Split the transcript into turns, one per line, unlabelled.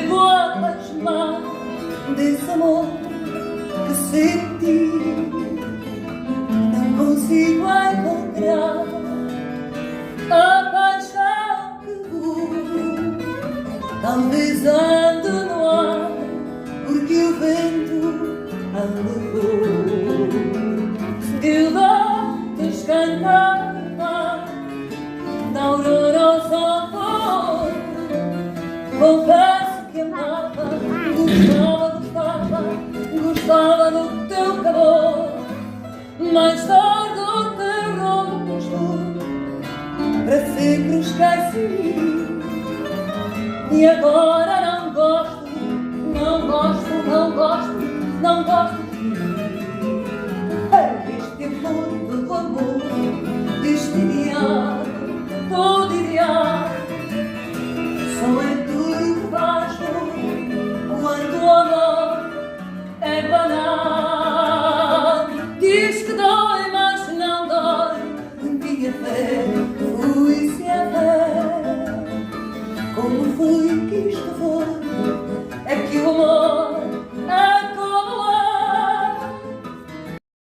chego a plasmar desse amor que senti. Não consigo encontrar a paixão que vou. Talvez ande no ar, porque o vento a levou. Se o dom de cantar na aurora ao sol, confesso que amava, gostava do teu calor. Mais tarde o teu rosto para sempre esqueci. E agora não gosto, não gosto, não gosto, não gosto